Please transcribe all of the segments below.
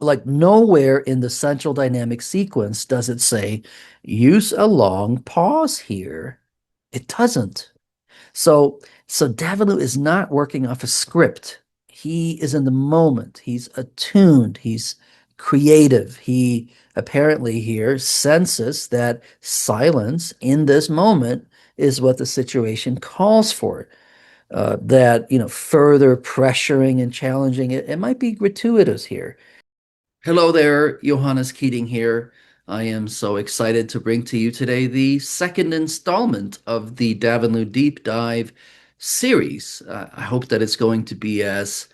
Like nowhere in the central dynamic sequence does it say use a long pause here. It doesn't. So, so Davanloo is not working off a script. He is in the moment. He's attuned. He's creative. He apparently here senses that silence in this moment is what the situation calls for. That, further pressuring and challenging it, it might be gratuitous here. Hello there, Johannes Keating here. I am so excited to bring to you today the second installment of the Davanloo Deep Dive series. I hope that it's going to be as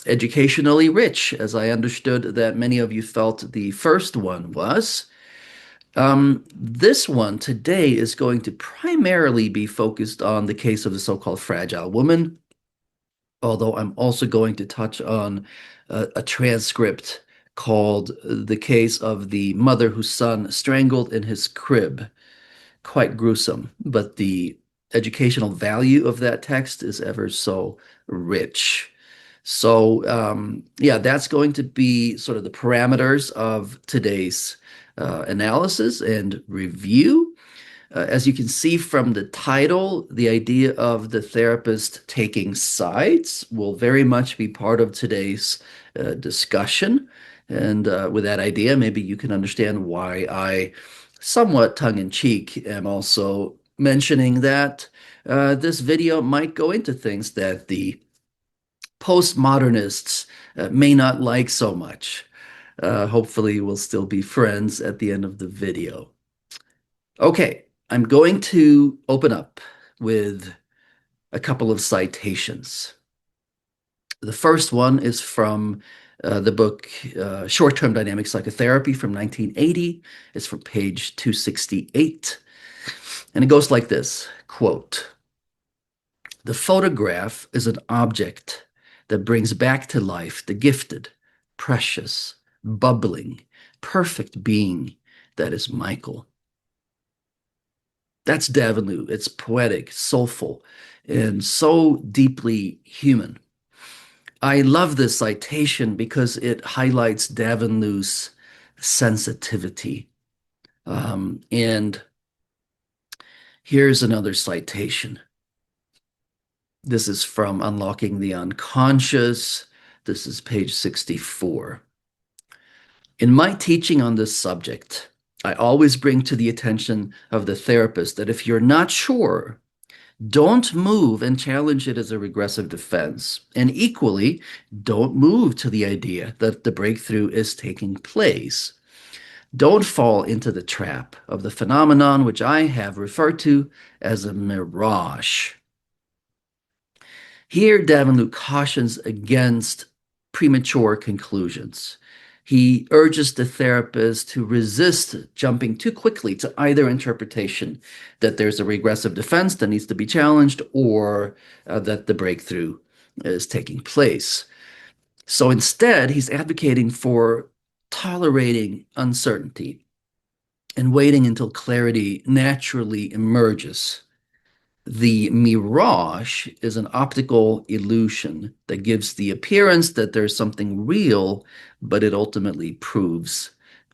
educationally rich as I understood that many of you felt the first one was. This one today is going to primarily be focused on the case of the so-called fragile woman, although I'm also going to touch on a transcript called The Case of the Mother Whose Son Strangled in His Crib. Quite gruesome, but the educational value of that text is ever so rich. So, yeah, that's going to be sort of the parameters of today's analysis and review. As you can see from the title, the idea of the therapist taking sides will very much be part of today's discussion. And with that idea, maybe you can understand why I, somewhat tongue-in-cheek, am also mentioning that this video might go into things that the postmodernists may not like so much. Hopefully, we'll still be friends at the end of the video. Okay, I'm going to open up with a couple of citations. The first one is from the book Short-Term Dynamic Psychotherapy from 1980. It's from page 268. And it goes like this, quote, "The photograph is an object that brings back to life the gifted, precious, bubbling, perfect being that is Michael." That's Davanloo. It's poetic, soulful, and so deeply human. I love this citation because it highlights Davanloo's sensitivity. And here's another citation. This is from Unlocking the Unconscious. This is page 64. "In my teaching on this subject, I always bring to the attention of the therapist that if you're not sure, don't move and challenge it as a regressive defense. And equally, don't move to the idea that the breakthrough is taking place. Don't fall into the trap of the phenomenon which I have referred to as a mirage." Here, Davanloo cautions against premature conclusions. He urges the therapist to resist jumping too quickly to either interpretation, that there's a regressive defense that needs to be challenged, or that the breakthrough is taking place. So instead, he's advocating for tolerating uncertainty and waiting until clarity naturally emerges. The mirage is an optical illusion that gives the appearance that there's something real, but it ultimately proves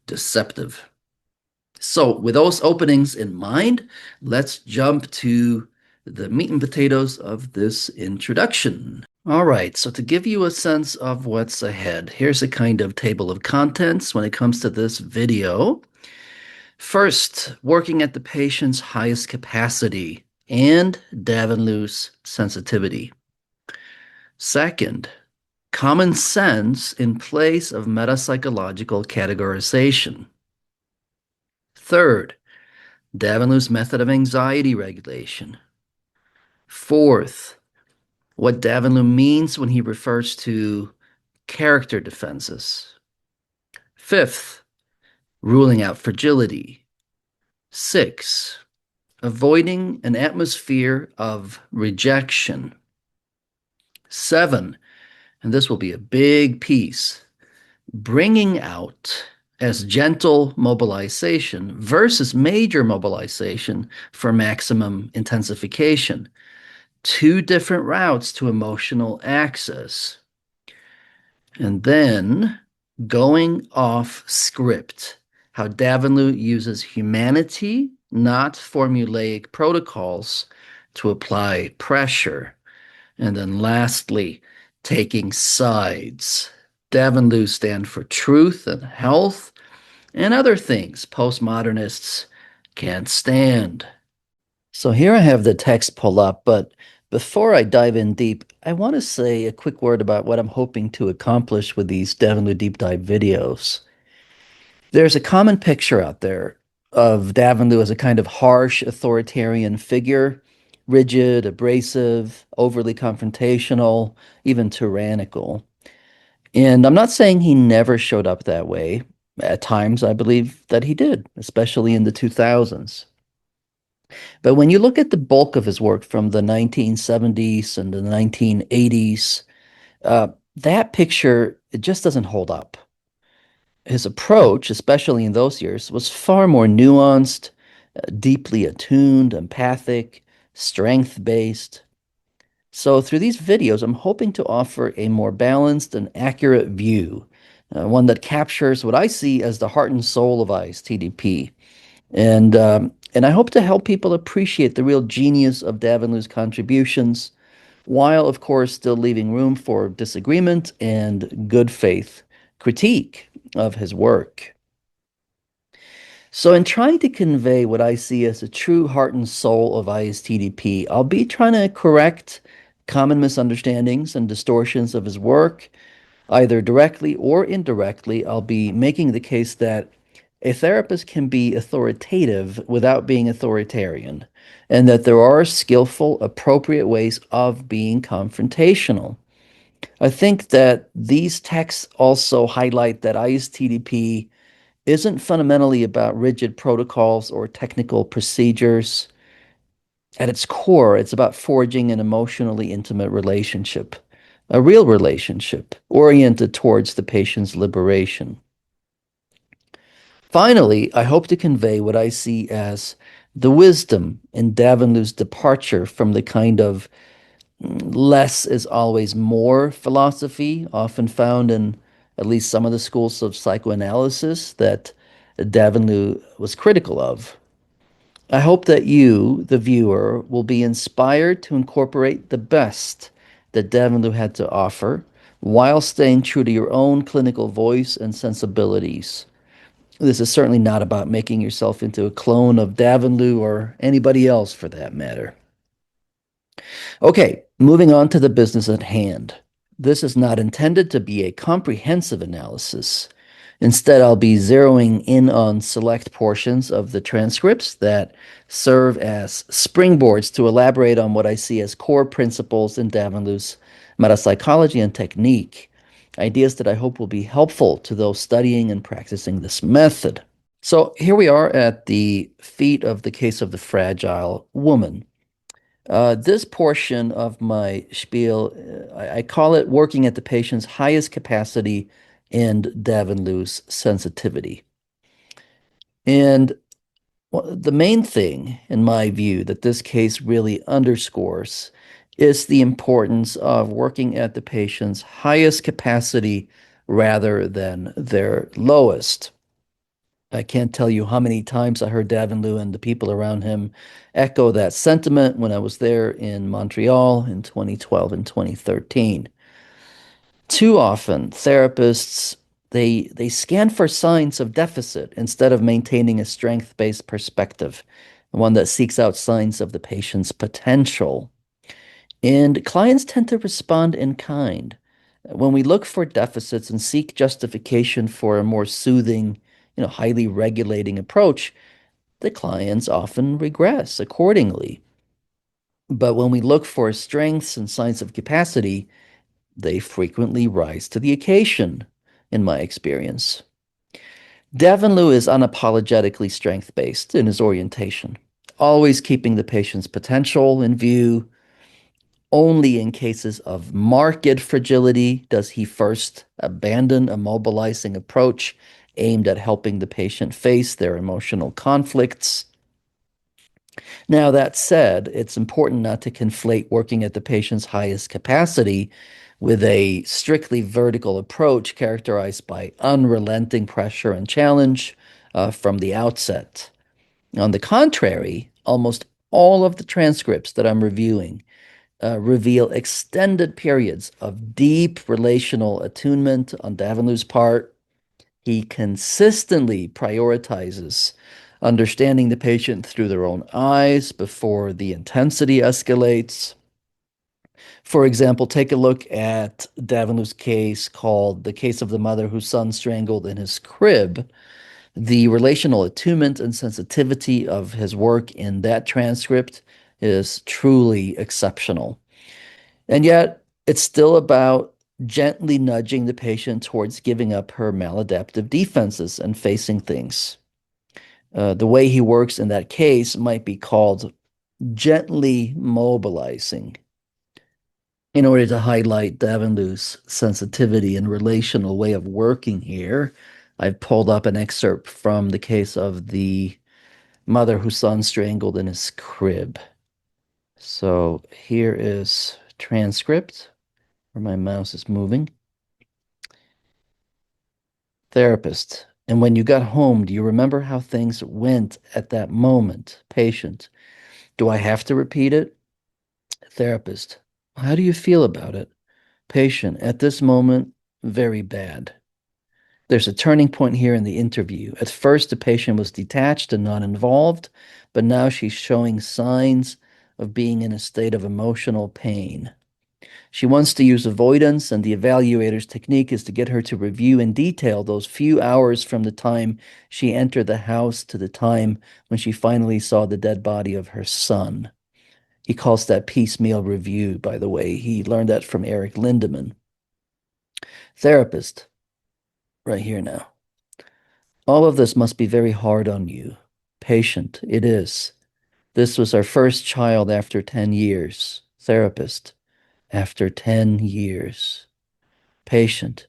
deceptive. So, with those openings in mind, let's jump to the meat and potatoes of this introduction. All right, so to give you a sense of what's ahead, here's a kind of table of contents when it comes to this video. First, working at the patient's highest capacity and Davanloo's sensitivity. Second, common sense in place of metapsychological categorization. Third, Davanloo's method of anxiety regulation. Fourth, what Davanloo means when he refers to character defenses. Fifth, ruling out fragility. Six, avoiding an atmosphere of rejection. Seven, and this will be a big piece, bringing out as gentle mobilization versus major mobilization for maximum intensification. Two different routes to emotional access. And then Going off script, how Davanloo uses humanity, not formulaic protocols, to apply pressure. And then lastly, taking sides. Davanloo stand for truth and health and other things postmodernists can't stand. So here I have the text pull up, but before I dive in deep, I want to say a quick word about what I'm hoping to accomplish with these Davanloo Deep Dive videos. There's a common picture out there of Davanloo as a kind of harsh authoritarian figure, rigid, abrasive, overly confrontational, even tyrannical. And I'm not saying he never showed up that way. At times, I believe that he did, especially in the 2000s. But when you look at the bulk of his work from the 1970s and the 1980s, that picture, it just doesn't hold up. His approach, especially in those years, was far more nuanced, deeply attuned, empathic, strength-based. So through these videos, I'm hoping to offer a more balanced and accurate view, one that captures what I see as the heart and soul of ISTDP. And I hope to help people appreciate the real genius of Davanloo's contributions, while of course still leaving room for disagreement and good faith critique of his work. So, in trying to convey what I see as the true heart and soul of ISTDP, I'll be trying to correct common misunderstandings and distortions of his work, either directly or indirectly. I'll be making the case that a therapist can be authoritative without being authoritarian, and that there are skillful, appropriate ways of being confrontational. I think that these texts also highlight that ISTDP isn't fundamentally about rigid protocols or technical procedures. At its core, it's about forging an emotionally intimate relationship, a real relationship oriented towards the patient's liberation. Finally, I hope to convey what I see as the wisdom in Davanloo's departure from the kind of less is always more philosophy, often found in at least some of the schools of psychoanalysis that Davanloo was critical of. I hope that you, the viewer, will be inspired to incorporate the best that Davanloo had to offer while staying true to your own clinical voice and sensibilities. This is certainly not about making yourself into a clone of Davanloo or anybody else for that matter. Okay, moving on to the business at hand. This is not intended to be a comprehensive analysis. Instead, I'll be zeroing in on select portions of the transcripts that serve as springboards to elaborate on what I see as core principles in Davanloo's metapsychology and technique, ideas that I hope will be helpful to those studying and practicing this method. So here we are at the feet of the case of the fragile woman. This portion of my spiel, I call it working at the patient's highest capacity and Davanloo's sensitivity. And the main thing, in my view, that this case really underscores is the importance of working at the patient's highest capacity rather than their lowest. I can't tell you how many times I heard Davanloo and the people around him echo that sentiment when I was there in Montreal in 2012 and 2013. Too often, therapists they scan for signs of deficit instead of maintaining a strength-based perspective, one that seeks out signs of the patient's potential. And clients tend to respond in kind. When we look for deficits and seek justification for a more soothing, highly regulating approach, the clients often regress accordingly. But when we look for strengths and signs of capacity, they frequently rise to the occasion, in my experience. Davanloo is unapologetically strength-based in his orientation, always keeping the patient's potential in view. Only in cases of marked fragility does he first abandon a mobilizing approach aimed at helping the patient face their emotional conflicts. Now, that said, it's important not to conflate working at the patient's highest capacity with a strictly vertical approach characterized by unrelenting pressure and challenge from the outset. On the contrary, almost all of the transcripts that I'm reviewing reveal extended periods of deep relational attunement on Davanloo's part. He consistently prioritizes understanding the patient through their own eyes before the intensity escalates. For example, take a look at Davanloo's case called The Case of the Mother Whose Son Strangled in His Crib. The relational attunement and sensitivity of his work in that transcript is truly exceptional. And yet, it's still about gently nudging the patient towards giving up her maladaptive defenses and facing things. The way he works in that case might be called gently mobilizing in order to highlight Davanloo's sensitivity and relational way of working here. I've pulled up an excerpt from the case of the mother whose son strangled in his crib. So here is transcript where my mouse is moving. Therapist. And when you got home, do you remember how things went at that moment? Patient. Do I have to repeat it? Therapist. How do you feel about it? Patient. At this moment, very bad. There's a turning point here in the interview. At first, the patient was detached and not involved, but now she's showing signs of being in a state of emotional pain. She wants to use avoidance, and the evaluator's technique is to get her to review in detail those few hours from the time she entered the house to the time when she finally saw the dead body of her son. He calls that piecemeal review, by the way. He learned that from Eric Lindemann. Therapist, right here now. All of this must be very hard on you. Patient, it is. This was our first child after 10 years. Therapist, after 10 years. Patient,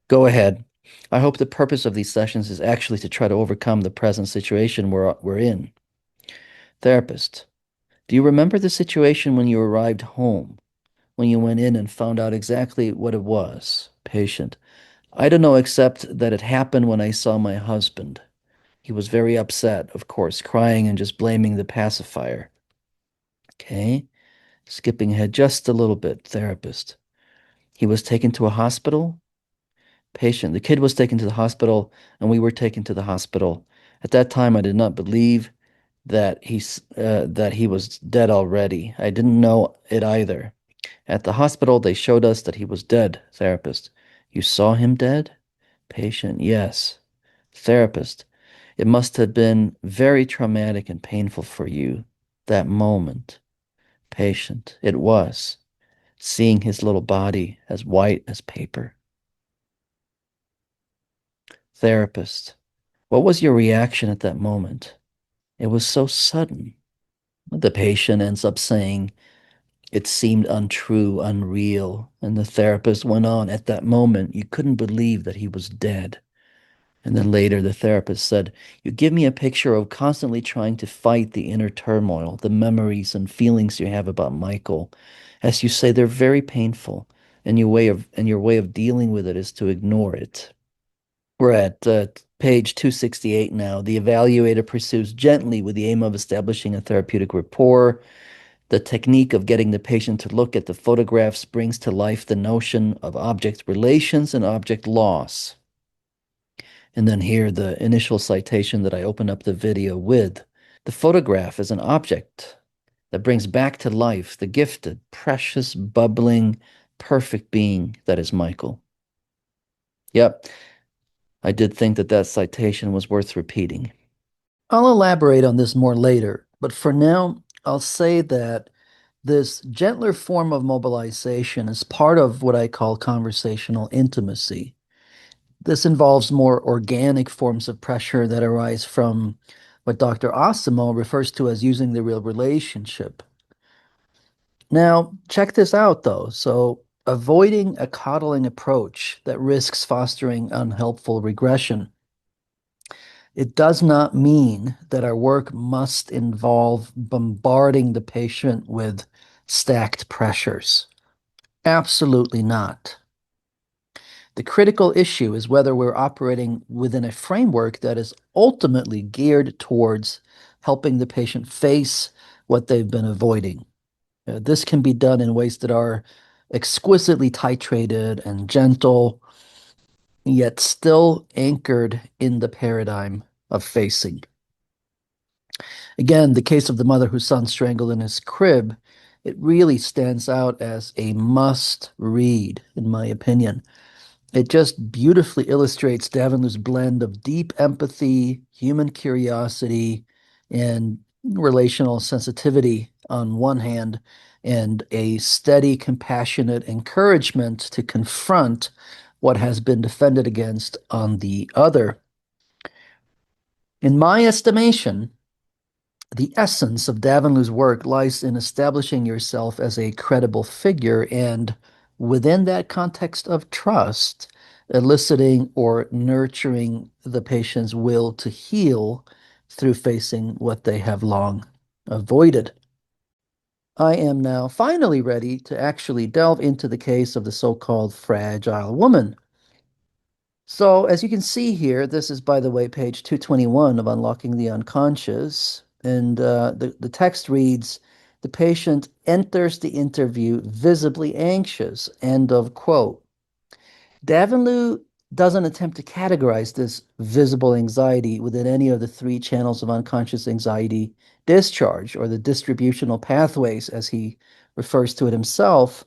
go ahead. I hope the purpose of these sessions is actually to try to overcome the present situation we're in. Therapist, do you remember the situation when you arrived home, when you went in and found out exactly what it was? Patient, I don't know except that it happened when I saw my husband. He was very upset, of course, crying and just blaming the pacifier. Okay, skipping ahead just a little bit. Therapist, he was taken to a hospital. Patient, the kid was taken to the hospital, and we were taken to the hospital. At that time, I did not believe that he was dead already. I didn't know it either. At the hospital, they showed us that he was dead. Therapist, you saw him dead? Patient, yes. Therapist, it must have been very traumatic and painful for you, that moment. Patient, it was, seeing his little body as white as paper. Therapist, what was your reaction at that moment? It was so sudden. The patient ends up saying, it seemed untrue, unreal. And the therapist went on, at that moment, you couldn't believe that he was dead. And then later, the therapist said, you give me a picture of constantly trying to fight the inner turmoil, the memories and feelings you have about Michael. As you say, they're very painful, and your way of dealing with it is to ignore it. We're at page 268 now. The evaluator pursues gently with the aim of establishing a therapeutic rapport. The technique of getting the patient to look at the photographs brings to life the notion of object relations and object loss. And then here, the initial citation that I opened up the video with. The photograph is an object that brings back to life the gifted, precious, bubbling, perfect being that is Michael. Yep, I did think that that citation was worth repeating. I'll elaborate on this more later, but for now, I'll say that this gentler form of mobilization is part of what I call conversational intimacy. This involves more organic forms of pressure that arise from what Dr. Osimo refers to as using the real relationship. Now, check this out though. So, avoiding a coddling approach that risks fostering unhelpful regression. It does not mean that our work must involve bombarding the patient with stacked pressures. Absolutely not. The critical issue is whether we're operating within a framework that is ultimately geared towards helping the patient face what they've been avoiding. This can be done in ways that are exquisitely titrated and gentle, yet still anchored in the paradigm of facing. Again, the case of the mother whose son strangled in his crib, it really stands out as a must read, in my opinion. It just beautifully illustrates Davanloo's blend of deep empathy, human curiosity, and relational sensitivity on one hand, and a steady, compassionate encouragement to confront what has been defended against on the other. In my estimation, the essence of Davanloo's work lies in establishing yourself as a credible figure and, within that context of trust, eliciting or nurturing the patient's will to heal through facing what they have long avoided. I am now finally ready to actually delve into the case of the so-called fragile woman. So, as you can see here, this is, by the way, page 221 of Unlocking the Unconscious. And the text reads, the patient enters the interview visibly anxious, end of quote. Davanloo doesn't attempt to categorize this visible anxiety within any of the three channels of unconscious anxiety discharge, or the distributional pathways, as he refers to it himself.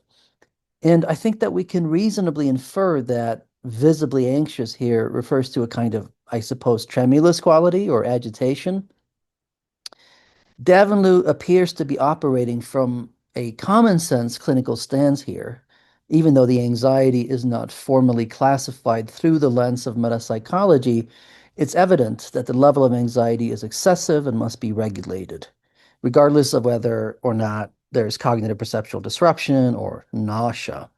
And I think that we can reasonably infer that visibly anxious here refers to a kind of, I suppose, tremulous quality or agitation. Davanloo appears to be operating from a common sense clinical stance here, even though the anxiety is not formally classified through the lens of metapsychology. It's evident that the level of anxiety is excessive and must be regulated, regardless of whether or not there's cognitive perceptual disruption or nausea.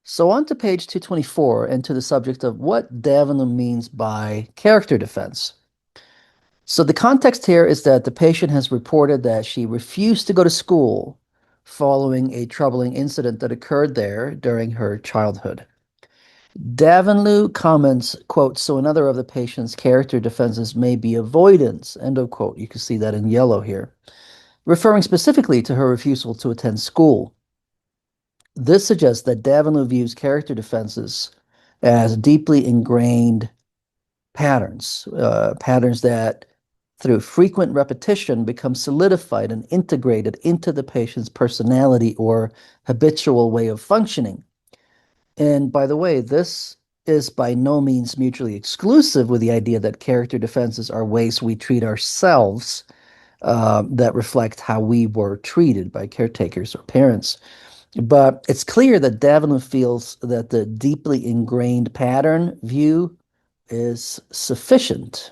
So on to page 224 and to the subject of what Davenham means by character defense. So the context here is that the patient has reported that she refused to go to school following a troubling incident that occurred there during her childhood. Davenloo comments, quote, so another of the patient's character defenses may be avoidance, end of quote. You can see that in yellow here, referring specifically to her refusal to attend school. This suggests that Davenloo views character defenses as deeply ingrained patterns that, through frequent repetition, become solidified and integrated into the patient's personality or habitual way of functioning. And by the way, this is by no means mutually exclusive with the idea that character defenses are ways we treat ourselves that reflect how we were treated by caretakers or parents. But it's clear that Davenant feels that the deeply ingrained pattern view is sufficient.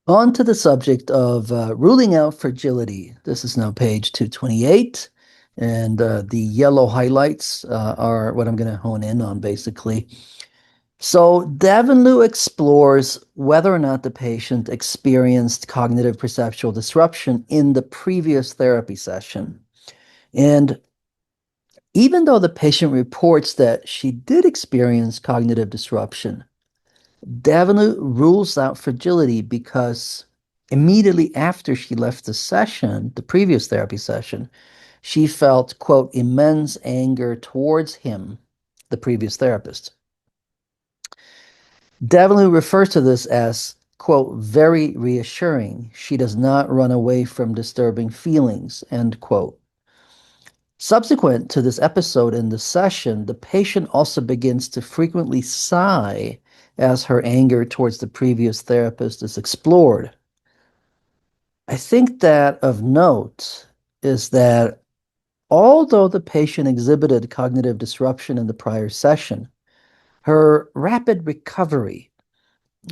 On to the subject of ruling out fragility. This is now page 228, and the yellow highlights are what I'm going to hone in on, basically. So Davenloo explores whether or not the patient experienced cognitive perceptual disruption in the previous therapy session. And even though the patient reports that she did experience cognitive disruption, Davenant rules out fragility because immediately after she left the session, the previous therapy session, she felt, quote, immense anger towards him, the previous therapist. Davenant refers to this as, quote, very reassuring. She does not run away from disturbing feelings, end quote. Subsequent to this episode in the session, the patient also begins to frequently sigh as her anger towards the previous therapist is explored. I think that of note is that although the patient exhibited cognitive disruption in the prior session, her rapid recovery,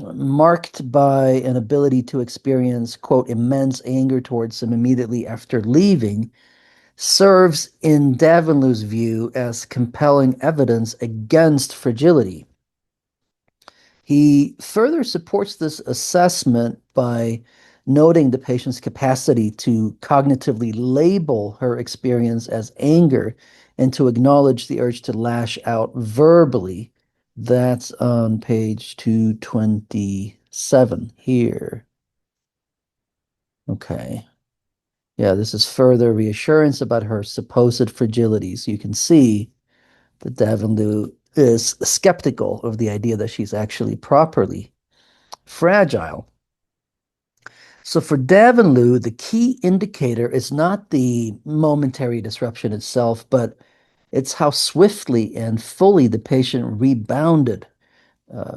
marked by an ability to experience, quote, immense anger towards him immediately after leaving, serves in Davenloo's view as compelling evidence against fragility. He further supports this assessment by noting the patient's capacity to cognitively label her experience as anger and to acknowledge the urge to lash out verbally. That's on page 227 here. Okay. Yeah, this is further reassurance about her supposed fragility. So you can see that Davanloo is skeptical of the idea that she's actually properly fragile. So for Davanloo, the key indicator is not the momentary disruption itself, but it's how swiftly and fully the patient rebounded,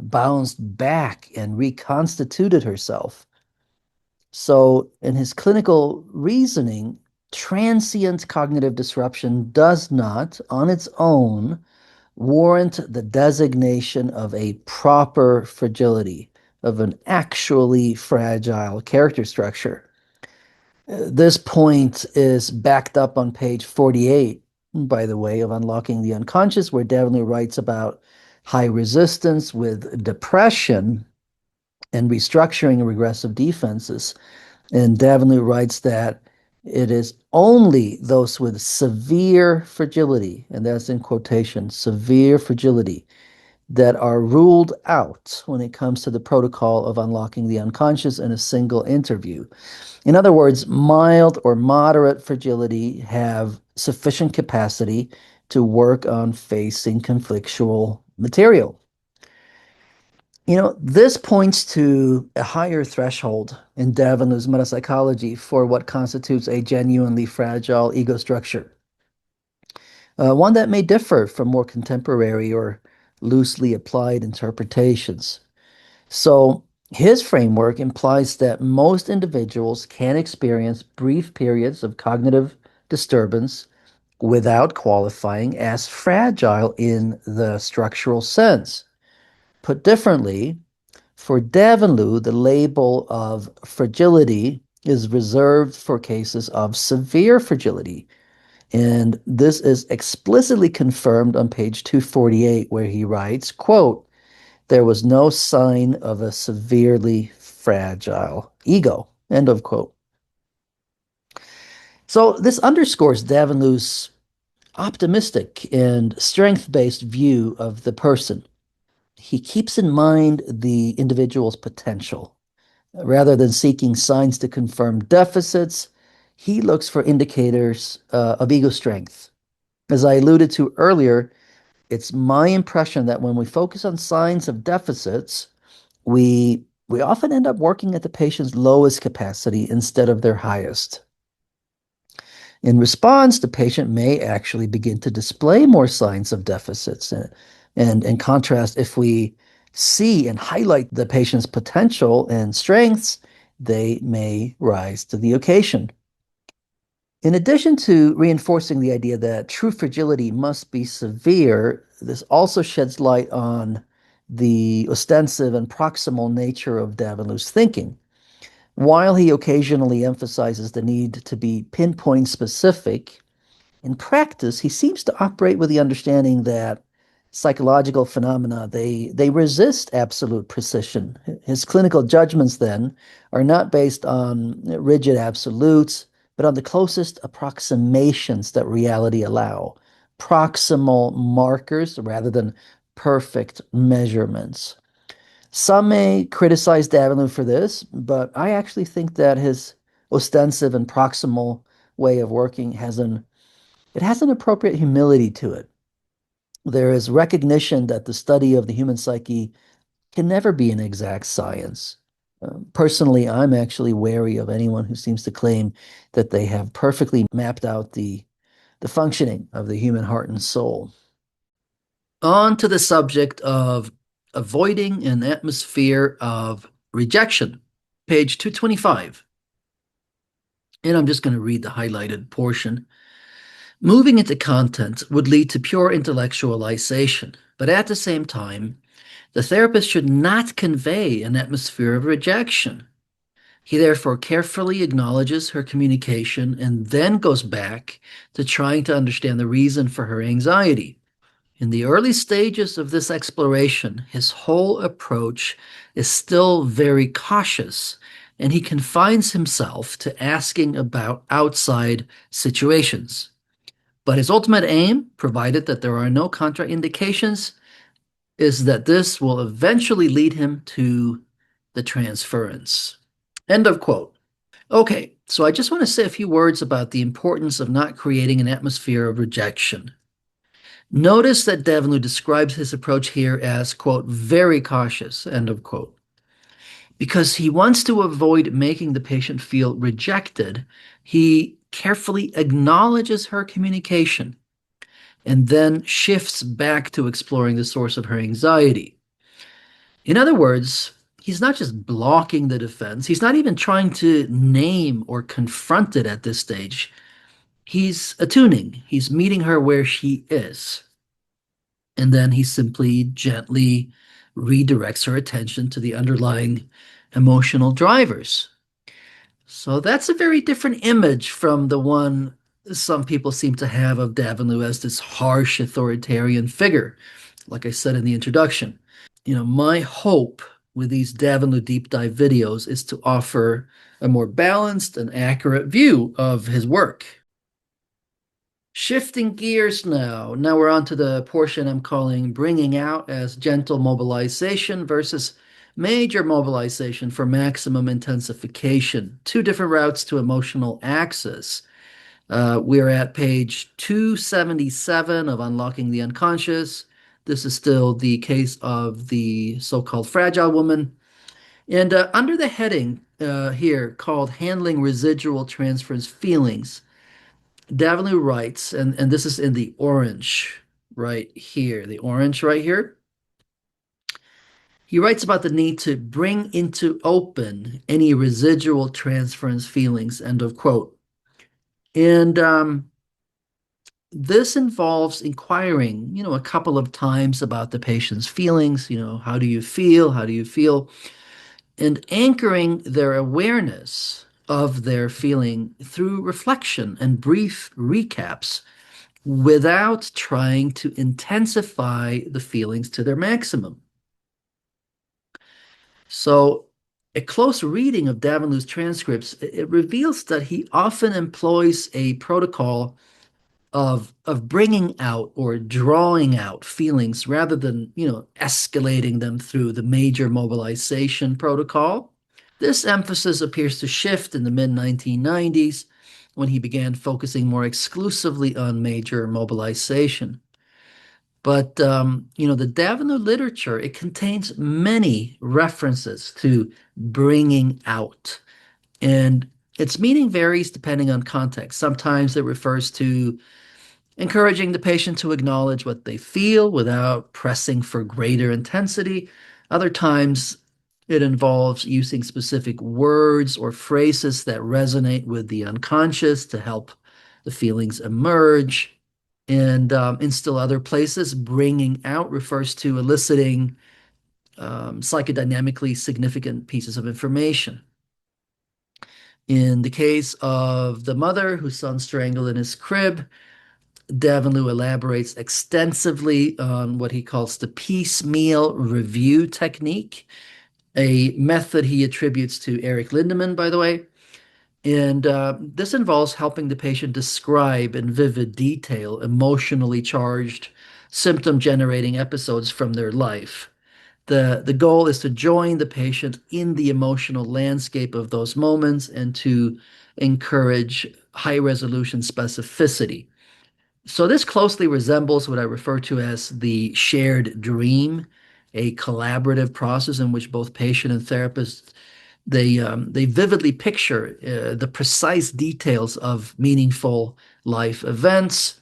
bounced back, and reconstituted herself. So in his clinical reasoning, transient cognitive disruption does not, on its own, warrant the designation of a proper fragility, of an actually fragile character structure. This point is backed up on page 48, by the way, of Unlocking the Unconscious, where Davanloo writes about high resistance with depression and restructuring regressive defenses. And Davanloo writes that it is only those with severe fragility, and that's in quotation, severe fragility, that are ruled out when it comes to the protocol of unlocking the unconscious in a single interview. In other words, mild or moderate fragility have sufficient capacity to work on facing conflictual material. This points to a higher threshold in Davanloo's metapsychology for what constitutes a genuinely fragile ego structure, one that may differ from more contemporary or loosely applied interpretations. So, his framework implies that most individuals can experience brief periods of cognitive disturbance without qualifying as fragile in the structural sense. Put differently, for Davanloo, the label of fragility is reserved for cases of severe fragility. And this is explicitly confirmed on page 248, where he writes, quote, there was no sign of a severely fragile ego, end of quote. So this underscores Davanloo's optimistic and strength-based view of the person. He keeps in mind the individual's potential. Rather than seeking signs to confirm deficits, he looks for indicators of ego strength. As I alluded to earlier, it's my impression that when we focus on signs of deficits, we often end up working at the patient's lowest capacity instead of their highest. In response, the patient may actually begin to display more signs of deficits. And in contrast, if we see and highlight the patient's potential and strengths, they may rise to the occasion. In addition to reinforcing the idea that true fragility must be severe, this also sheds light on the ostensive and proximal nature of Davanloo's thinking. While he occasionally emphasizes the need to be pinpoint specific, in practice, he seems to operate with the understanding that psychological phenomena they resist absolute precision. His clinical judgments then are not based on rigid absolutes, but on the closest approximations that reality allow, proximal markers rather than perfect measurements. Some may criticize Davenport for this, but I actually think that his ostensive and proximal way of working has an appropriate humility to it. There is recognition that the study of the human psyche can never be an exact science. Personally, I'm actually wary of anyone who seems to claim that they have perfectly mapped out the functioning of the human heart and soul. On to the subject of avoiding an atmosphere of rejection, page 225. And I'm just going to read the highlighted portion. Moving into content would lead to pure intellectualization, but at the same time, the therapist should not convey an atmosphere of rejection. He therefore carefully acknowledges her communication and then goes back to trying to understand the reason for her anxiety. In the early stages of this exploration, his whole approach is still very cautious, and he confines himself to asking about outside situations. But his ultimate aim, provided that there are no contraindications, is that this will eventually lead him to the transference. End of quote. Okay, so I just want to say a few words about the importance of not creating an atmosphere of rejection. Notice that Davanloo describes his approach here as, quote, very cautious, end of quote, because he wants to avoid making the patient feel rejected. He carefully acknowledges her communication and then shifts back to exploring the source of her anxiety. In other words, he's not just blocking the defense, he's not even trying to name or confront it at this stage. He's attuning, he's meeting her where she is. And then he simply gently redirects her attention to the underlying emotional drivers. So that's a very different image from the one some people seem to have of Davanloo as this harsh authoritarian figure, like I said in the introduction. My hope with these Davanloo Deep Dive videos is to offer a more balanced and accurate view of his work. Shifting gears now. Now we're on to the portion I'm calling bringing out as gentle mobilization versus major mobilization for maximum intensification. Two different routes to emotional access. We're at page 277 of Unlocking the Unconscious. This is still the case of the so-called fragile woman. And under the heading here called Handling Residual Transference Feelings, Davanloo writes, and this is in the orange right here, the orange right here. He writes about the need to bring into open any residual transference feelings, end of quote. And this involves inquiring, a couple of times about the patient's feelings, how do you feel? How do you feel? And anchoring their awareness of their feeling through reflection and brief recaps without trying to intensify the feelings to their maximum. So, a close reading of Davanloo's transcripts, it reveals that he often employs a protocol of bringing out or drawing out feelings rather than, escalating them through the major mobilization protocol. This emphasis appears to shift in the mid 1990s when he began focusing more exclusively on major mobilization. But the Davanloo literature, it contains many references to bringing out, and its meaning varies depending on context. Sometimes it refers to encouraging the patient to acknowledge what they feel without pressing for greater intensity. Other times, it involves using specific words or phrases that resonate with the unconscious to help the feelings emerge. And in still other places, bringing out refers to eliciting psychodynamically significant pieces of information. In the case of the mother whose son strangled in his crib, Davanloo elaborates extensively on what he calls the piecemeal review technique, a method he attributes to Eric Lindemann, by the way. And this involves helping the patient describe in vivid detail emotionally charged, symptom generating episodes from their life. The goal is to join the patient in the emotional landscape of those moments and to encourage high resolution specificity. So this closely resembles what I refer to as the shared dream, a collaborative process in which both patient and therapist they vividly picture the precise details of meaningful life events,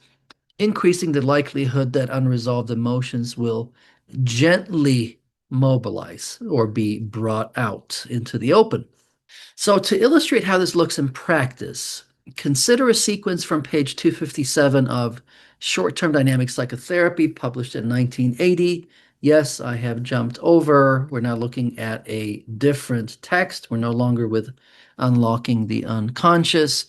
increasing the likelihood that unresolved emotions will gently mobilize or be brought out into the open. So to illustrate how this looks in practice, consider a sequence from page 257 of Short-Term Dynamic Psychotherapy, published in 1980. Yes, I have jumped over. We're now looking at a different text. We're no longer with Unlocking the Unconscious.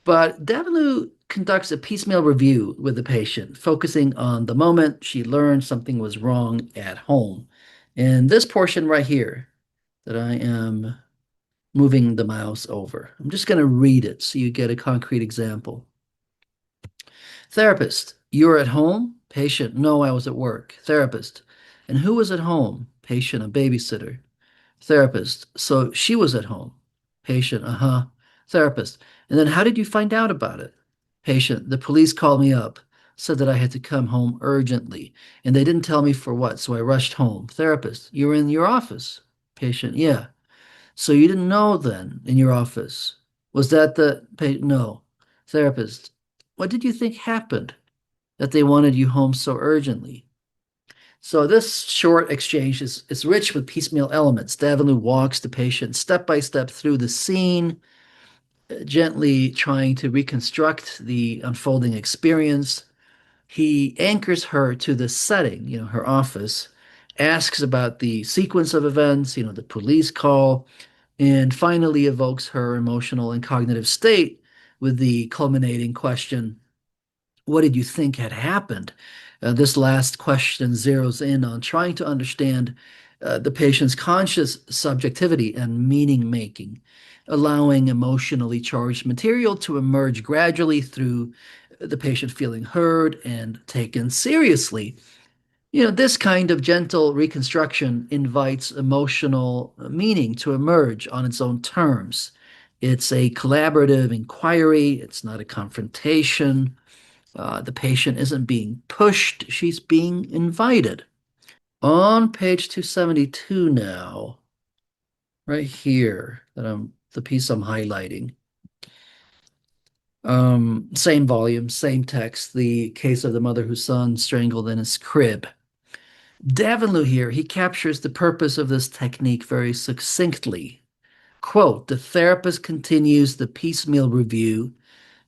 But Davanloo conducts a piecemeal review with the patient, focusing on the moment she learned something was wrong at home. And this portion right here that I am moving the mouse over, I'm just going to read it so you get a concrete example. Therapist, you were at home? Patient, no, I was at work. Therapist, and who was at home? Patient, a babysitter. Therapist, so she was at home. Patient, uh-huh. Therapist, and then how did you find out about it? Patient, the police called me up, said that I had to come home urgently, and they didn't tell me for what, so I rushed home. Therapist, you were in your office. Patient, yeah. So you didn't know then in your office. Was that the patient? No. Therapist, what did you think happened that they wanted you home so urgently? So this short exchange is rich with piecemeal elements. Davanloo walks the patient step by step through the scene, gently trying to reconstruct the unfolding experience. He anchors her to the setting, her office, asks about the sequence of events, the police call, and finally evokes her emotional and cognitive state with the culminating question, what did you think had happened? This last question zeroes in on trying to understand the patient's conscious subjectivity and meaning making, allowing emotionally charged material to emerge gradually through the patient feeling heard and taken seriously. This kind of gentle reconstruction invites emotional meaning to emerge on its own terms. It's a collaborative inquiry, it's not a confrontation. The patient isn't being pushed, she's being invited. On page 272 now, right here, the piece I'm highlighting. Same volume, same text, the case of the mother whose son strangled in his crib. Davanloo here, he captures the purpose of this technique very succinctly. Quote, the therapist continues the piecemeal review,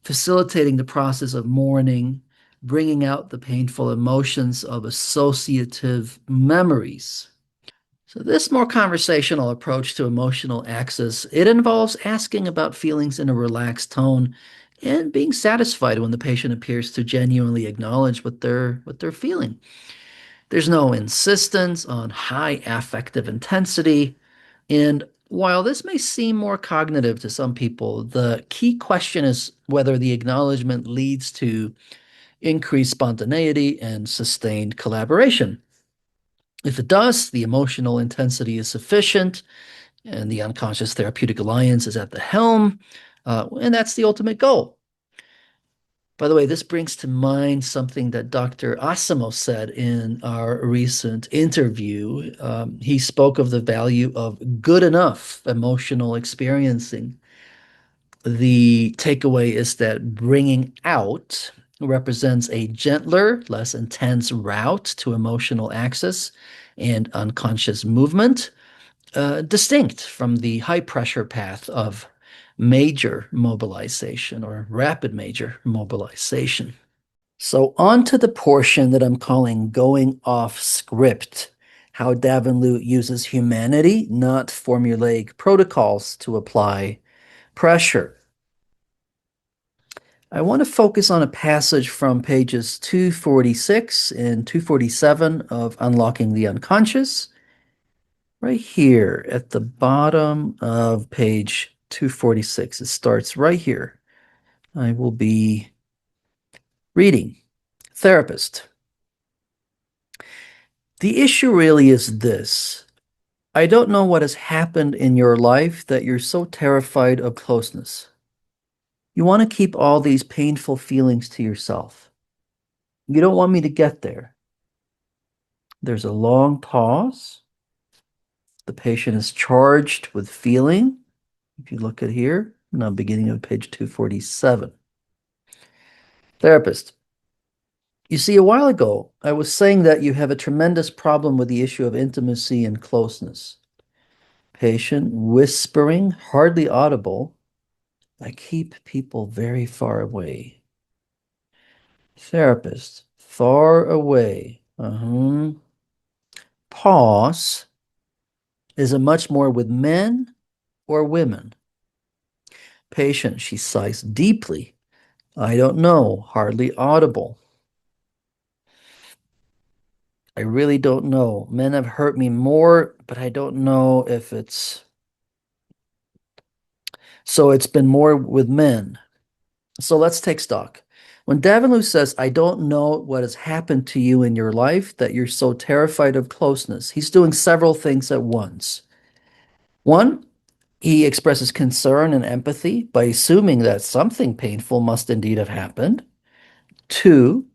facilitating the process of mourning, bringing out the painful emotions of associative memories. So this more conversational approach to emotional access, it involves asking about feelings in a relaxed tone and being satisfied when the patient appears to genuinely acknowledge what they're feeling. There's no insistence on high affective intensity. And while this may seem more cognitive to some people, the key question is whether the acknowledgement leads to increased spontaneity and sustained collaboration. If it does, the emotional intensity is sufficient and the unconscious therapeutic alliance is at the helm, and that's the ultimate goal. By the way, this brings to mind something that Dr. Asimo said in our recent interview. He spoke of the value of good enough emotional experiencing. The takeaway is that bringing out represents a gentler, less intense route to emotional access and unconscious movement, distinct from the high pressure path of major mobilization or rapid major mobilization. So, on to the portion that I'm calling going off script, how Davanloo uses humanity, not formulaic protocols, to apply pressure. I want to focus on a passage from pages 246 and 247 of Unlocking the Unconscious, right here at the bottom of page 246. It starts right here. I will be reading. Therapist. The issue really is this. I don't know what has happened in your life that you're so terrified of closeness. You want to keep all these painful feelings to yourself. You don't want me to get there. There's a long pause. The patient is charged with feeling. If you look at here, now beginning of page 247. Therapist. You see, a while ago, I was saying that you have a tremendous problem with the issue of intimacy and closeness. Patient whispering, hardly audible. I keep people very far away. Therapist, far away. Pause. Is it much more with men or women? Patient, she sighs deeply. I don't know, hardly audible. I really don't know. Men have hurt me more, but I don't know if it's so it's been more with men. So let's take stock. When Davanloo says, I don't know what has happened to you in your life that you're so terrified of closeness, he's doing several things at once. One, he expresses concern and empathy by assuming that something painful must indeed have happened. Two,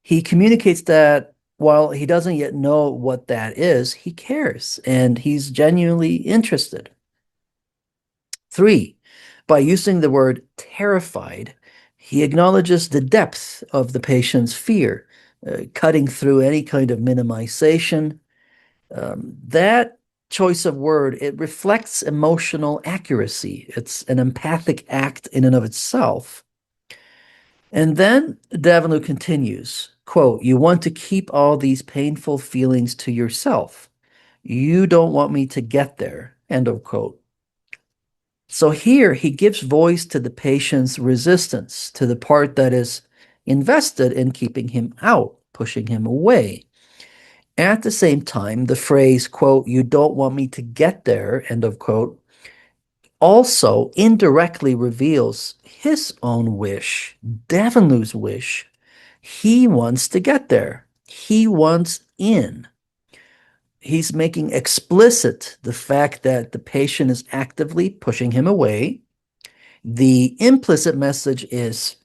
he communicates that while he doesn't yet know what that is, he cares and he's genuinely interested. Three, by using the word terrified, he acknowledges the depth of the patient's fear, cutting through any kind of minimization. That choice of word, it reflects emotional accuracy. It's an empathic act in and of itself. And then Davanloo continues, quote, you want to keep all these painful feelings to yourself. You don't want me to get there, end of quote. So here he gives voice to the patient's resistance, to the part that is invested in keeping him out, pushing him away. At the same time, the phrase, quote, you don't want me to get there, end of quote, also indirectly reveals his own wish, Davanloo's wish. He wants to get there. He wants in. He's making explicit the fact that the patient is actively pushing him away. The implicit message is,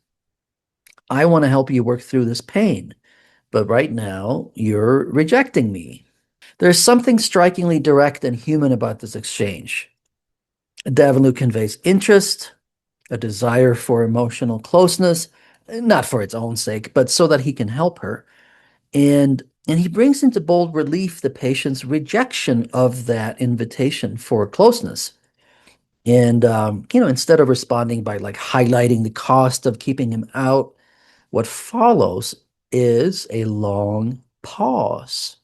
I want to help you work through this pain, but right now you're rejecting me. There's something strikingly direct and human about this exchange. Davanloo conveys interest, a desire for emotional closeness, not for its own sake, but so that he can help her. And he brings into bold relief the patient's rejection of that invitation for closeness. And instead of responding by like highlighting the cost of keeping him out, what follows is a long pause.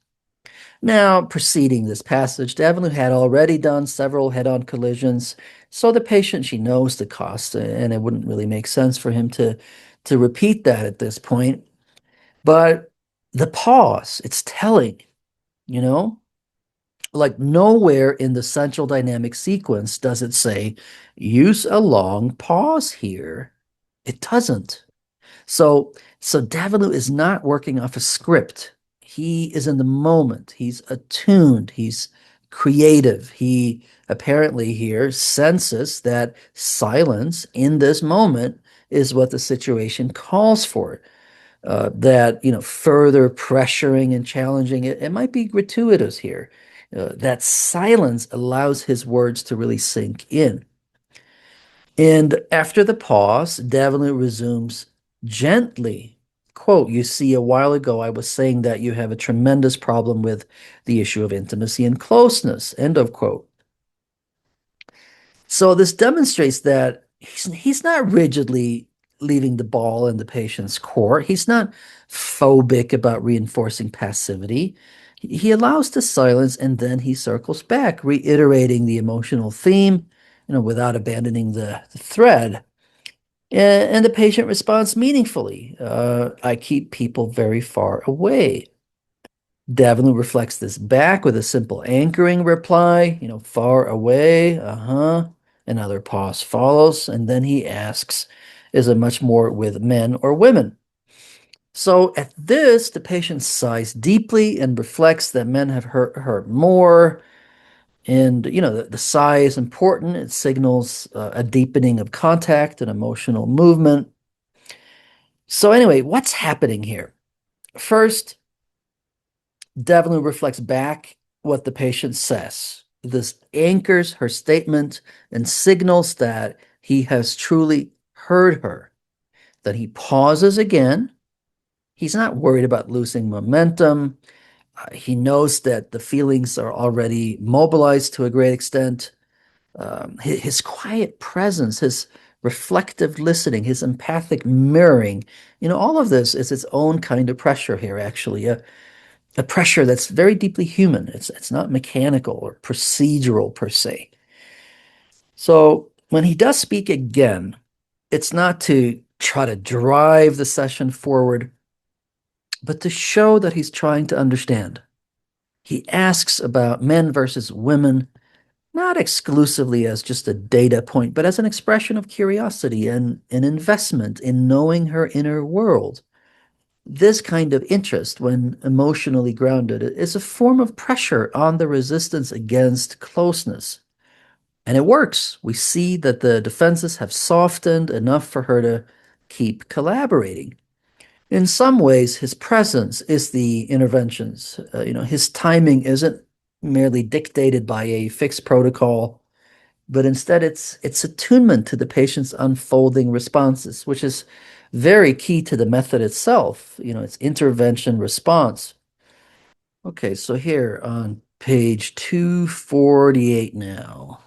Now, preceding this passage, Davanloo had already done several head-on collisions, so the patient, she knows the cost, and it wouldn't really make sense for him to repeat that at this point. But the pause, it's telling, you know? Like nowhere in the central dynamic sequence does it say, use a long pause here. It doesn't. So Davanloo is not working off a script. He is in the moment. He's attuned. He's creative. He apparently here senses that silence in this moment is what the situation calls for. That further pressuring and challenging it might be gratuitous here. That silence allows his words to really sink in. And after the pause, Davenant resumes gently. Quote, you see, a while ago I was saying that you have a tremendous problem with the issue of intimacy and closeness. End of quote. So this demonstrates that he's not rigidly leaving the ball in the patient's court. He's not phobic about reinforcing passivity. He allows the silence and then he circles back, reiterating the emotional theme, without abandoning the thread. And the patient responds meaningfully. I keep people very far away. Davenant reflects this back with a simple anchoring reply, far away, uh-huh. Another pause follows, and then he asks, is it much more with men or women? So at this, the patient sighs deeply and reflects that men have hurt more. And, the sigh is important. It signals a deepening of contact and emotional movement. So anyway, what's happening here? First, Davenant reflects back what the patient says. This anchors her statement and signals that he has truly heard her, that he pauses again. He's not worried about losing momentum. He knows that the feelings are already mobilized to a great extent. His quiet presence, his reflective listening, his empathic mirroring, all of this is its own kind of pressure here, actually. A pressure that's very deeply human. It's not mechanical or procedural per se. So when he does speak again, it's not to try to drive the session forward, but to show that he's trying to understand. He asks about men versus women, not exclusively as just a data point, but as an expression of curiosity and an investment in knowing her inner world. This kind of interest, when emotionally grounded, is a form of pressure on the resistance against closeness. And it works. We see that the defenses have softened enough for her to keep collaborating. In some ways, his presence is the interventions. His timing isn't merely dictated by a fixed protocol, but instead it's attunement to the patient's unfolding responses, which is very key to the method itself. It's intervention response. Okay, so here on page 248 now.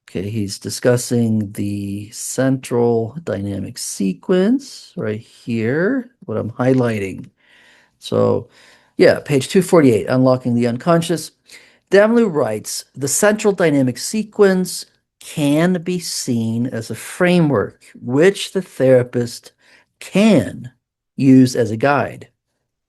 Okay, he's discussing the central dynamic sequence right here, what I'm highlighting. So, yeah, page 248, Unlocking the Unconscious. Davanloo writes, the central dynamic sequence can be seen as a framework which the therapist can use as a guide.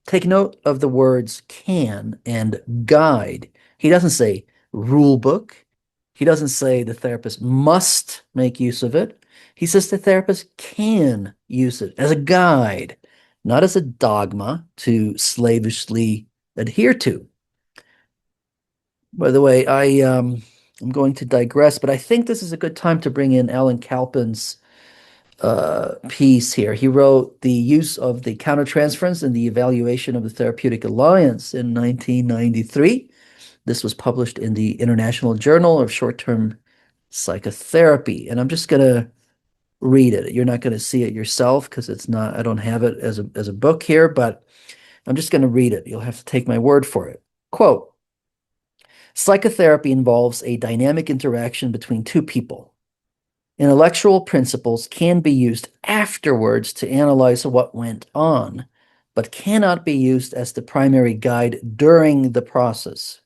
Take note of the words can and guide. He doesn't say rule book. He doesn't say the therapist must make use of it. He says the therapist can use it as a guide, not as a dogma to slavishly adhere to. By the way, I'm going to digress, but I think this is a good time to bring in Alan Calpin's piece here. He wrote The Use of the Countertransference in the Evaluation of the Therapeutic Alliance in 1993. This was published in the International Journal of Short-Term Psychotherapy. And I'm just going to read it. You're not going to see it yourself because it's not, I don't have it as a book here, but I'm just going to read it. You'll have to take my word for it. Quote, psychotherapy involves a dynamic interaction between two people. Intellectual principles can be used afterwards to analyze what went on, but cannot be used as the primary guide during the process.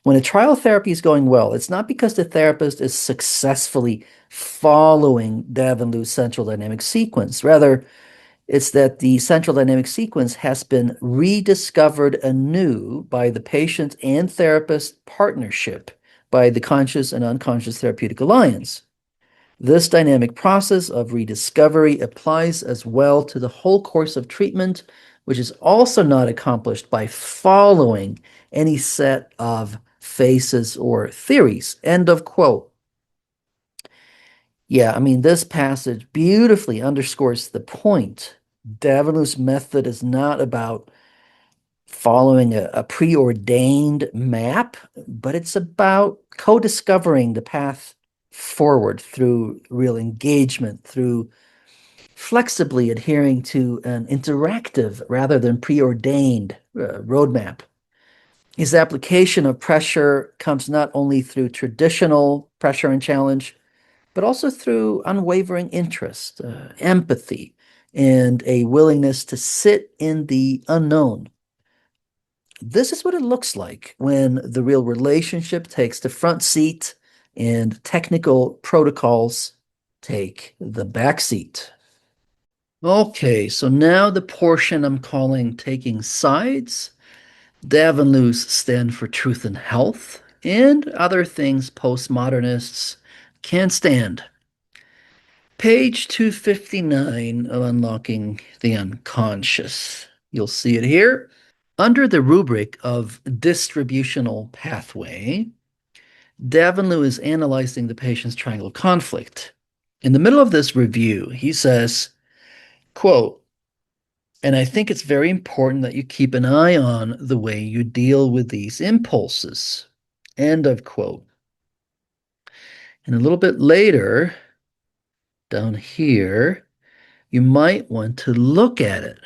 When a trial therapy is going well, it's not because the therapist is successfully following Davanloo's central dynamic sequence. Rather, it's that the central dynamic sequence has been rediscovered anew by the patient and therapist partnership, by the conscious and unconscious therapeutic alliance. This dynamic process of rediscovery applies as well to the whole course of treatment, which is also not accomplished by following any set of phases or theories. End of quote. Yeah, I mean, this passage beautifully underscores the point. Davanloo's method is not about following a preordained map, but it's about co-discovering the path forward through real engagement, through flexibly adhering to an interactive rather than preordained roadmap. His application of pressure comes not only through traditional pressure and challenge, but also through unwavering interest, empathy, and a willingness to sit in the unknown. This is what it looks like when the real relationship takes the front seat and technical protocols take the back seat. Okay, so now the portion I'm calling Taking Sides. Davanloo's stand for truth and health, and other things postmodernists can't stand. Page 259 of Unlocking the Unconscious. You'll see it here. Under the rubric of distributional pathway, Davanloo is analyzing the patient's triangle conflict. In the middle of this review, he says, quote, and I think it's very important that you keep an eye on the way you deal with these impulses. End of quote. And a little bit later, down here, you might want to look at it.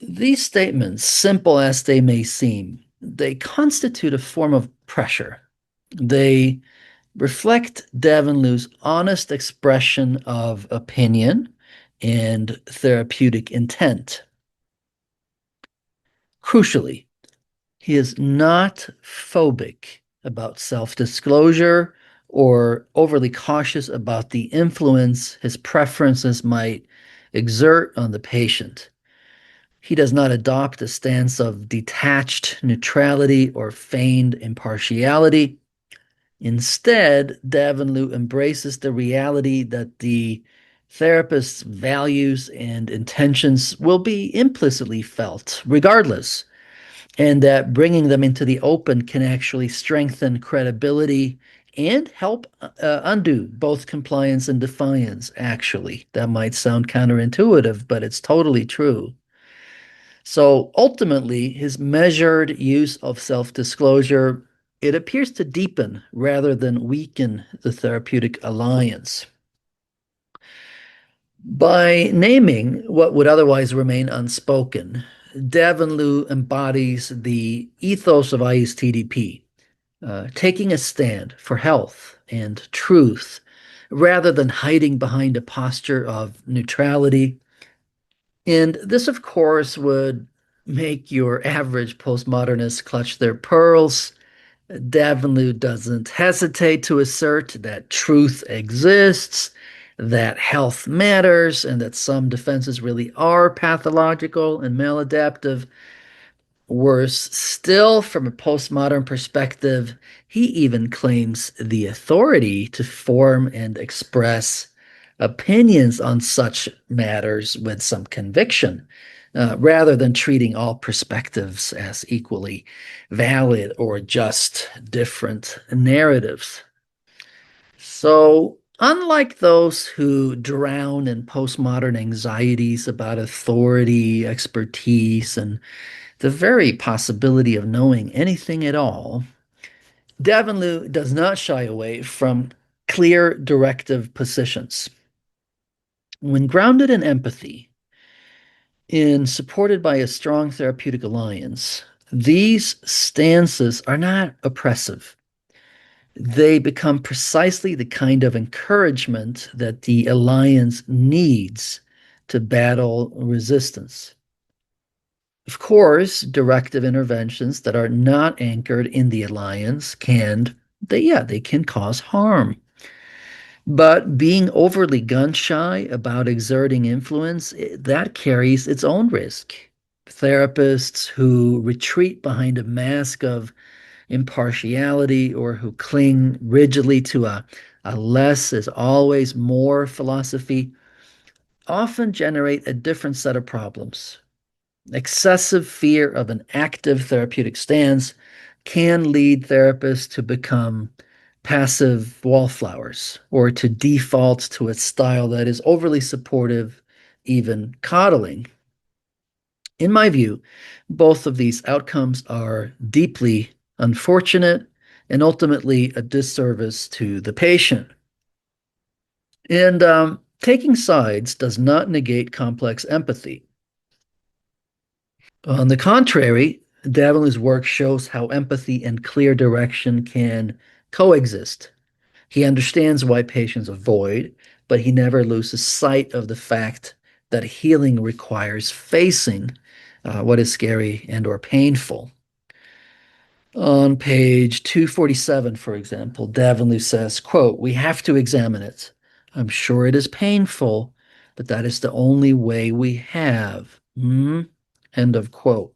These statements, simple as they may seem, they constitute a form of pressure. They reflect Davanloo's honest expression of opinion and therapeutic intent. Crucially, he is not phobic about self-disclosure or overly cautious about the influence his preferences might exert on the patient. He does not adopt a stance of detached neutrality or feigned impartiality. Instead, Davanloo embraces the reality that the therapist's values and intentions will be implicitly felt regardless, and that bringing them into the open can actually strengthen credibility and help undo both compliance and defiance, actually. That might sound counterintuitive, but it's totally true. So ultimately, his measured use of self-disclosure, it appears to deepen rather than weaken the therapeutic alliance. By naming what would otherwise remain unspoken, Davanloo embodies the ethos of ISTDP, taking a stand for health and truth rather than hiding behind a posture of neutrality. And this, of course, would make your average postmodernist clutch their pearls. Davenlu doesn't hesitate to assert that truth exists, that health matters, and that some defenses really are pathological and maladaptive. Worse still, from a postmodern perspective, he even claims the authority to form and express opinions on such matters with some conviction, rather than treating all perspectives as equally valid or just different narratives. So, unlike those who drown in postmodern anxieties about authority, expertise, and the very possibility of knowing anything at all, Davenlu does not shy away from clear directive positions. When grounded in empathy and supported by a strong therapeutic alliance, these stances are not oppressive. They become precisely the kind of encouragement that the alliance needs to battle resistance. Of course, directive interventions that are not anchored in the alliance they can cause harm. But being overly gun shy about exerting influence, that carries its own risk. Therapists who retreat behind a mask of impartiality or who cling rigidly to a less is always more philosophy often generate a different set of problems. Excessive fear of an active therapeutic stance can lead therapists to become passive wallflowers or to default to a style that is overly supportive, even coddling. In my view, both of these outcomes are deeply unfortunate and ultimately a disservice to the patient. And taking sides does not negate complex empathy. On the contrary, Davinlow's work shows how empathy and clear direction can coexist. He understands why patients avoid, but he never loses sight of the fact that healing requires facing what is scary and or painful. On page 247, for example, Davinlow says, quote, "We have to examine it. I'm sure it is painful, but that is the only way we have." End of quote.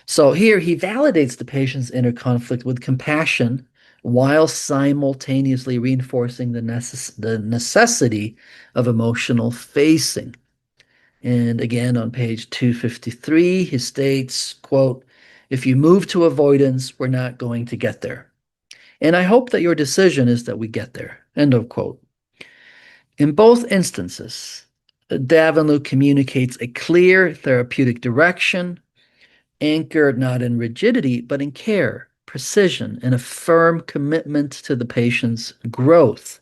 So here he validates the patient's inner conflict with compassion while simultaneously reinforcing the necessity of emotional facing. And again, on page 253, he states, quote, "If you move to avoidance, we're not going to get there. And I hope that your decision is that we get there." End of quote. In both instances, Davenlu communicates a clear therapeutic direction, anchored not in rigidity, but in care, precision, and a firm commitment to the patient's growth.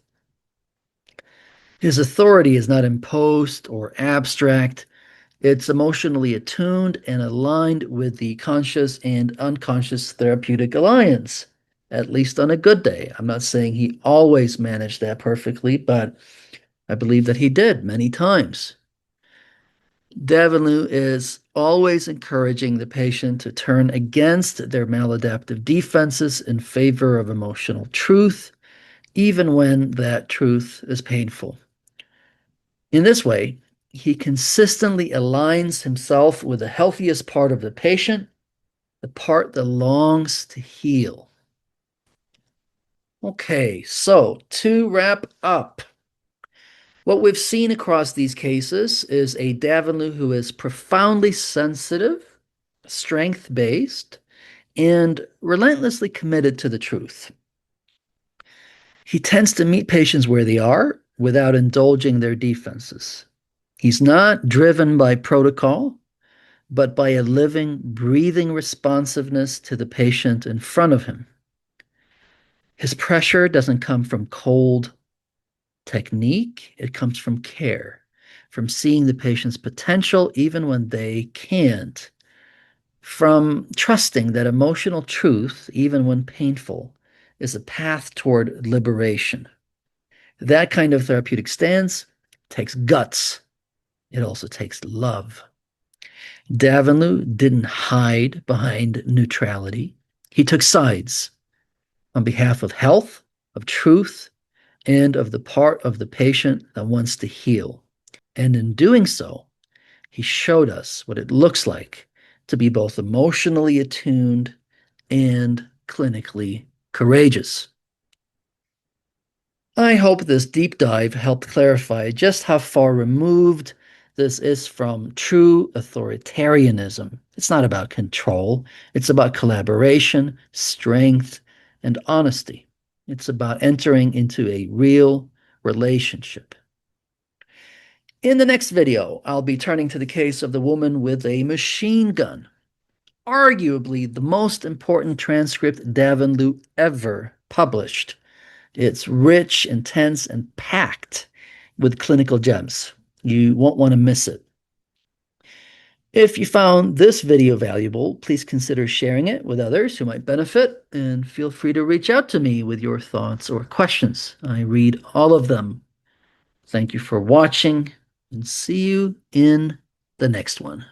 His authority is not imposed or abstract. It's emotionally attuned and aligned with the conscious and unconscious therapeutic alliance, at least on a good day. I'm not saying he always managed that perfectly, but I believe that he did many times. Davenlu is always encouraging the patient to turn against their maladaptive defenses in favor of emotional truth, even when that truth is painful. In this way, he consistently aligns himself with the healthiest part of the patient, the part that longs to heal. Okay, so to wrap up, what we've seen across these cases is a Davanloo who is profoundly sensitive, strength-based, and relentlessly committed to the truth. He tends to meet patients where they are without indulging their defenses. He's not driven by protocol, but by a living, breathing responsiveness to the patient in front of him. His pressure doesn't come from cold technique, it comes from care, from seeing the patient's potential even when they can't, from trusting that emotional truth, even when painful, is a path toward liberation. That kind of therapeutic stance takes guts. It also takes love. Davanloo didn't hide behind neutrality. He took sides on behalf of health, of truth, and of the part of the patient that wants to heal. And in doing so, he showed us what it looks like to be both emotionally attuned and clinically courageous. I hope this deep dive helped clarify just how far removed this is from true authoritarianism. It's not about control, it's about collaboration, strength, and honesty. It's about entering into a real relationship. In the next video, I'll be turning to the case of the woman with a machine gun, arguably the most important transcript Davanloo ever published. It's rich, intense, and packed with clinical gems. You won't want to miss it. If you found this video valuable, please consider sharing it with others who might benefit, and feel free to reach out to me with your thoughts or questions. I read all of them. Thank you for watching, and see you in the next one.